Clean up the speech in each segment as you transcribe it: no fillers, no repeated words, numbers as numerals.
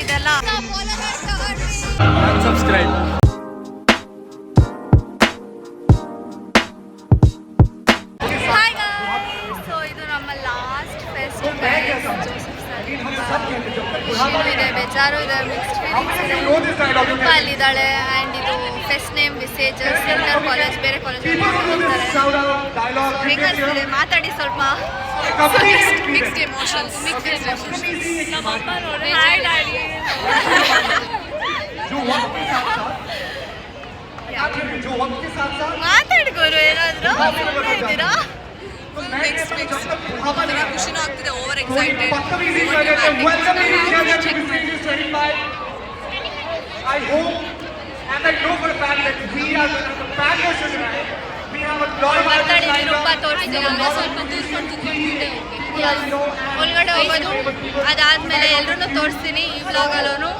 ಇದೆಲ್ಲ. Subscribe. Hi guys, so ಇದು ನಮ್ಮ ಲಾಸ್ಟ್ ಫೆಸ್ಟ್ ಗೈಸ್. ಖುಷಿನೂ ಇದೆ, ಬೇಜಾರು ಇದೆ, ಮಿಕ್ಸ್ಡ್ ಫೀಲಿಂಗ್ಸ್ ಇದೆ. ರೂಪ ಅಲ್ಲಿದ್ದಾಳೆ ಆ್ಯಂಡ್ ಇದು ಫೆಸ್ಟ್ ನೇಮ್ ವಿಸೇಜಸ್ ಇಂಟರ್ ಕಾಲೇಜ್, ಬೇರೆ ಕಾಲೇಜಲ್ಲಿ ಹೋಗ್ತಾರೆ. ಹೇಗನ್ನಿಸ್ತಿದೆ ಮಾತಾಡಿ ಸ್ವಲ್ಪ. Mixed emotions. ನಮ್ಮ ಅಮ್ಮ ನೋಡಿ ಹಾಯ್ ಡ್ಯಾಡಿ. ಮಾತಾಡಿ ಗುರು, ಏನಾದ್ರು ಇದ್ದೀರಾ? ಖುಷಿನೂ ಆಗ್ತಿದೆ, ಓವರ್ ಎಕ್ಸೈಟೆಡ್. ಮಾತಾಡಿ ರೂಪ ತೋರಿಸ್ತೀವಿ. ಒಳಗಡೆ ಹೋಗೋದು, ಅದಾದ್ಮೇಲೆ ಎಲ್ರೂ ತೋರಿಸ್ತೀನಿ ಈ ವ್ಲಾಗಲ್ಲೂ.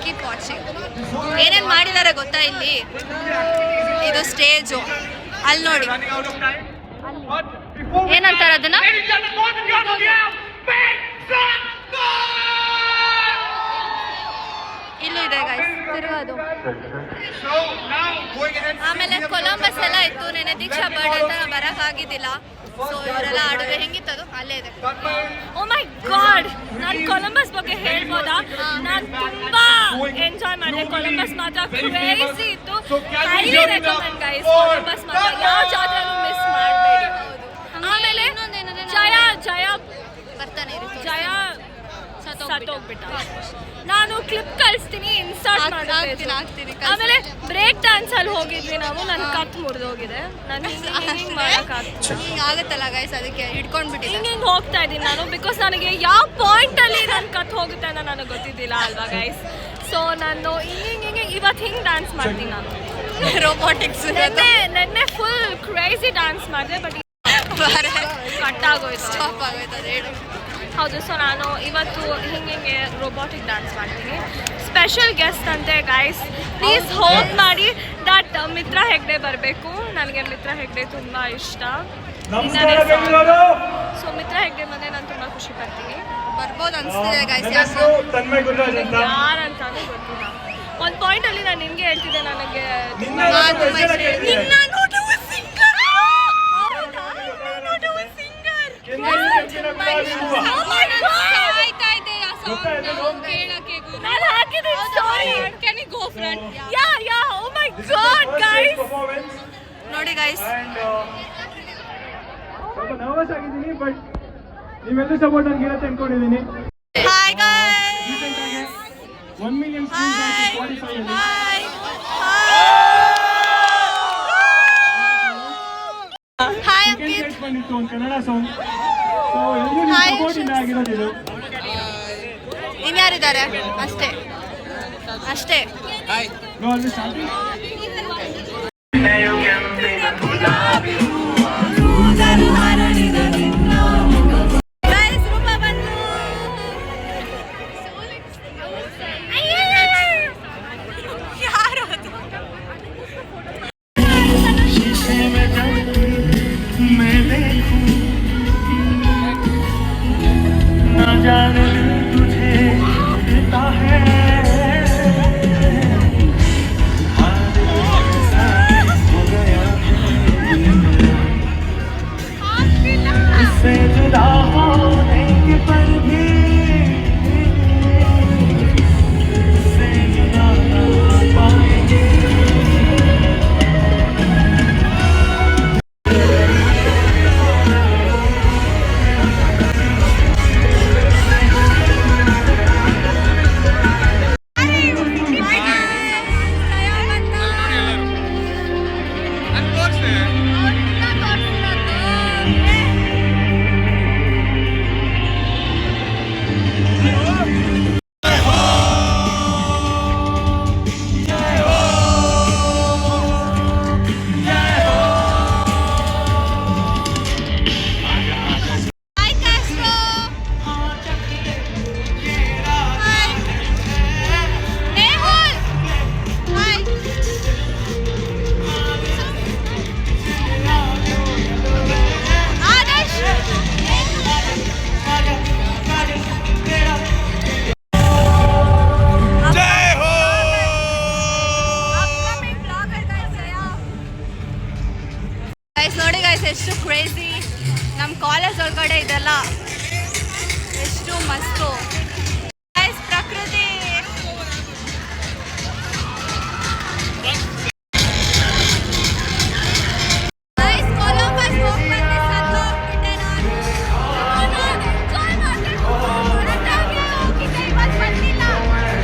Keep watching. ಏನೇನು ಮಾಡಿದ್ದಾರೆ ಗೊತ್ತಾ ಇಲ್ಲಿ? ಇದು ಸ್ಟೇಜು, ಅಲ್ಲಿ ನೋಡಿ ಏನಂತಾರೆ ಅದನ್ನ, ಇಲ್ಲೂ ಇದೆ ಗೈಸ್ ತಿರುಗೋದು. ಆಮೇಲೆ ಕೊಲಂಬಸ್ ಎಲ್ಲ ಇತ್ತು. ನೆನೆ ದೀಕ್ಷಾ ಬರ್ಡೇ ಅಂತ ಬರೋಕ್ಕಾಗಿದ್ದಿಲ್ಲ. ಸೊ ಇವರೆಲ್ಲ ಆಡುವೆ. ಹೆಂಗಿತ್ತದು? ಅಲ್ಲೇ ಇದೆ. ಓ ಮೈ ಗಾಡ್, ನಾನು ಕೊಲಂಬಸ್ ಬಗ್ಗೆ ಹೇಳ್ಬೋದಾ? ನಾನು ತುಂಬಾ ಎಂಜಾಯ್ ಮಾಡಿದೆ. ಕೊಲಂಬಸ್ ಮಾತ್ರ ಕ್ರೇಜಿ ಇತ್ತು. ಹೈಲಿ ರೆಕಮೆಂಡ್ ಗೈಸ್, ಕೊಲಂಬಸ್ ಮಾತ್ರ ಯಾವ ಜಾತ್ರೆನೂ ಮಿಸ್ ಮಾಡಬೇಡಿ. ಆಮೇಲೆ ಜಯ ಬರ್ತಾನೆ ಸತ್ತೋಗ್ಬಿಟ್ಟ. ನಾನು ಕ್ಲಿಪ್ ಕಳಿಸ್ತೀನಿ, ಇನ್ಸರ್ಟ್ ಮಾಡ್ತೀನಿ. ಆಮೇಲೆ ಬ್ರೇಕ್ ಡ್ಯಾನ್ಸ್ ಅಲ್ಲಿ ಹೋಗಿದ್ವಿ ನಾವು. ನನ್ನ ಕತ್ ಮುರಿದೋಗಿದೆ. ನಾನು ಹಿಂಗೆ ಆಗತ್ತಲ್ಲ ಗೈಸ್, ಅದಕ್ಕೆ ಹಿಡ್ಕೊಂಡ್ಬಿಟ್ಟು ಹಿಂಗೆ ಹೋಗ್ತಾ ಇದ್ದೀನಿ ನಾನು. ಬಿಕಾಸ್ ನನಗೆ ಯಾವ ಪಾಯಿಂಟ್ ಅಲ್ಲಿ ನನ್ನ ಕತ್ ಹೋಗುತ್ತೆ ಅಂತ ನನಗೆ ಗೊತ್ತಿದ್ದಿಲ್ಲ ಅಲ್ವಾ ಗೈಸ್. ಸೊ ನಾನು ಹಿಂಗೆ ಇವತ್ತು ಹಿಂಗೆ ಡ್ಯಾನ್ಸ್ ಮಾಡ್ತೀನಿ ನಾನು. ರೋಬೋಟಿಕ್ಸ್ ನೆನ್ನೆ ಫುಲ್ ಕ್ರೇಜಿ ಡ್ಯಾನ್ಸ್ ಮಾಡಿದೆ, ಬಟ್ ಕಟ್ ಆಗೋಯ್ತು, ಸ್ಟಾಪ್ ಆಗೋಯ್ತು ಅದು ಹೇಳು. ಹೌದು. ಸೊ ನಾನು ಇವತ್ತು ಹಿಂಗೆ ರೋಬೋಟಿಕ್ ಡ್ಯಾನ್ಸ್ ಮಾಡ್ತೀನಿ. ಸ್ಪೆಷಲ್ ಗೆಸ್ಟ್ ಅಂತೆ ಗೈಸ್. ಪ್ಲೀಸ್ ಹೋಪ್ ಮಾಡಿ ದಟ್ ಮಿತ್ರ ಹೆಗ್ಡೆ ಬರಬೇಕು. ನನಗೆ ಮಿತ್ರ ಹೆಗ್ಡೆ ತುಂಬ ಇಷ್ಟ. ಸೊ ಮಿತ್ರ ಹೆಗ್ಡೆ ಬಂದರೆ ನಾನು ತುಂಬ ಖುಷಿ ಪಡ್ತೀನಿ. ಬರ್ಬೋದು ಅನಿಸ್ತಿದೆ ಗೈಸ್. ಯಾರಂತಾನು ಗೊತ್ತಿಲ್ಲ. ಒಂದು ಪಾಯಿಂಟಲ್ಲಿ ನಾನು ನಿನಗೆ ಹೇಳ್ತಿದ್ದೆ, ನನಗೆ ನೋಡಿ ಗೈಸ್, ನರ್ವಸ್ ಆಗಿದ್ದೀನಿ, ಬಟ್ ನೀವೆಲ್ಲರೂ ಸಪೋರ್ಟ್ ನನಗೆ ಇರುತ್ತೆ ಅನ್ಕೊಂಡಿದ್ದೀನಿ. ಹಾಯ್ ಗೈಸ್, 1 million Spotify ಅಲ್ಲಿ. ಹಾಯ್ ಅಂಕಿತ್. ಬಂದಿತ್ತು ಒಂದು ಕನ್ನಡ ಸಾಂಗ್. ಸೊ ಎಲ್ಲರೂ ನಿಮ್ಮ ಸಪೋರ್ಟ್ ಇಂದ ಆಗಿರೋದು. ಇನ್ಯಾರಿದ್ದಾರೆ? ಅಷ್ಟೇ ಅಷ್ಟೇ. ನೋ ಅಲ್ಲಿ ಸ್ಟಾರ್ಟಿಂಗ್. ಕ್ರೇಜಿ. ನಮ್ಮ ಕಾಲೇಜ್ ಒಳಗಡೆ ಇದೆಲ್ಲ ಎಷ್ಟು ಮಸ್ತು. Guys, ಪ್ರಕೃತಿ. Guys, ಕೊಲಂಬಸ್ ಹೋಗ್ಬಂದು ಸತ್ತೋಗ್ಬಿಟ್ಟೆ ನಾನು. Enjoy ಮಾಡ್ಕೊಂಡು ಹೊರಟಾಗೆ ಹೋಗಿದ್ದೆ, ಇವತ್ತು ಬಂದಿಲ್ಲ.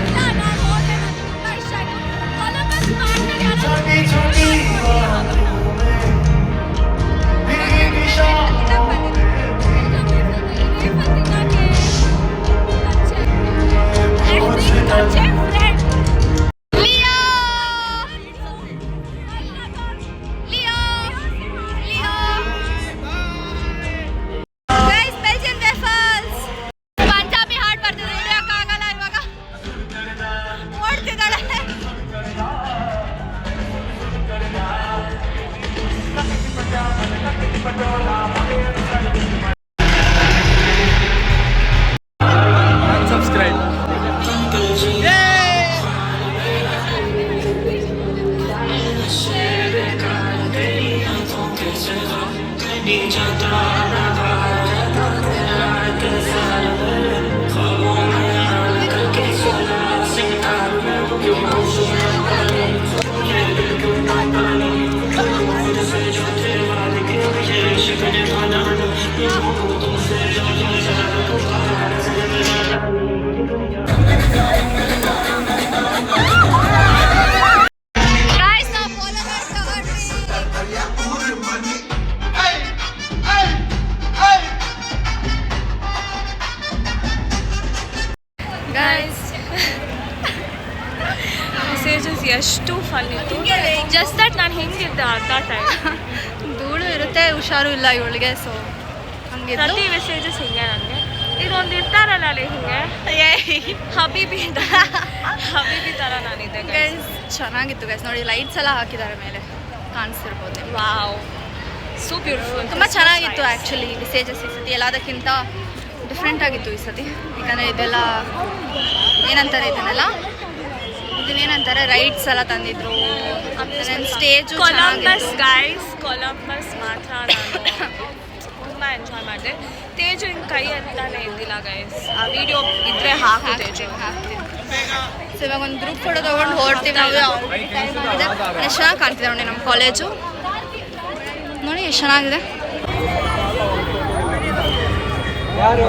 ಇಲ್ಲ, ನಾನು ಹೋದೆ, ನನಗೆ ತುಂಬ ಇಷ್ಟ ಆಯ್ತು. ಕೊಲಂಬಸ್ ಮಾರ್ಕೆಟ್ ಪಂಜಾಬಿ ಹಾಡ್ ಬರ್ತಿದೆ, ಹಿಡಿಯೋಕ್ಕಾಗಲ್ಲ ಇವಾಗ. ಓಡ್ತಿದ್ದಾಳೆ. Subscribe. Guys, ನಾವು followers ತಗೊಂಡ್ವಿ. ಗೈಸ್ ಮೆಸೇಜಸ್ ಎಷ್ಟು ಫನ್ ಇತ್ತು. ಜಸ್ಟ್ ದಟ್ ನಾನು ಹೆಂಗಿದ್ದೆ ಅರ್ಧ ಟೈಮ್. ಧೂಳು ಇರುತ್ತೆ, ಹುಷಾರು ಇಲ್ಲ ಇವಳಿಗೆ. ಸೊ ಹಂಗೆ ಪ್ರತಿ ಮೆಸೇಜಸ್ ಹಿಂಗೆ ನನಗೆ. ಇದೊಂದು ಇರ್ತಾರಲ್ಲ ಅಲ್ಲಿ ಹಿಂಗೆ ಹಬೀಬಿ ಹಬೀಬಿ ಥರ ನಾನಿದ್ದೆ. ಗೈಸ್ ಚೆನ್ನಾಗಿತ್ತು ಗೈಸ್. ನೋಡಿ ಲೈಟ್ಸ್ ಎಲ್ಲ ಹಾಕಿದ್ದಾರೆ ಮೇಲೆ, ಕಾಣಿಸ್ತಿರ್ಬೋದು ನಿಮ್ಗೆ. Wow, so beautiful. ತುಂಬ ಚೆನ್ನಾಗಿತ್ತು ಆ್ಯಕ್ಚುಲಿ ಮೆಸೇಜಸ್ ಈ ಸತಿ ಎಲ್ಲದಕ್ಕಿಂತ ಡಿಫ್ರೆಂಟ್ ಆಗಿತ್ತು ಈ ಸತಿ. ಯಾಕಂದರೆ ಇದೆಲ್ಲ ಏನಂತಾರೆ ಇದನ್ನೇನಂತಾರೆ ರೈಡ್ಸ್ ಎಲ್ಲ ತಂದಿದ್ರು. ಸ್ಟೇಜು ಕೊಲಂಬಸ್ ಗೈಸ್, ಕೊಲಂಬಸ್ ಮಾತ್ರ ನಾನು ತುಂಬ ಎಂಜಾಯ್ ಮಾಡಿದೆ. ತೇಜು ಹಿಂಗೆ ಕೈ ಅಂತಾನೆ ಇದ್ದಿಲ್ಲ ಗೈಸ್. ಆ ವಿಡಿಯೋ ಇದ್ರೆ ಹಾಕು ತೇಜು. ಸೊ ಇವಾಗ ಒಂದು ಗ್ರೂಪ್ ಫೋಟೋ ತೊಗೊಂಡು ಹೊರಡ್ತೀವಿ ನಾವು. ಎಷ್ಟು ಚೆನ್ನಾಗಿ ಕಾಣ್ತಿದೆ ನೋಡಿ ನಮ್ಮ ಕಾಲೇಜು. ನೋಡಿ ಎಷ್ಟು ಚೆನ್ನಾಗಿದೆ. ಯಾರು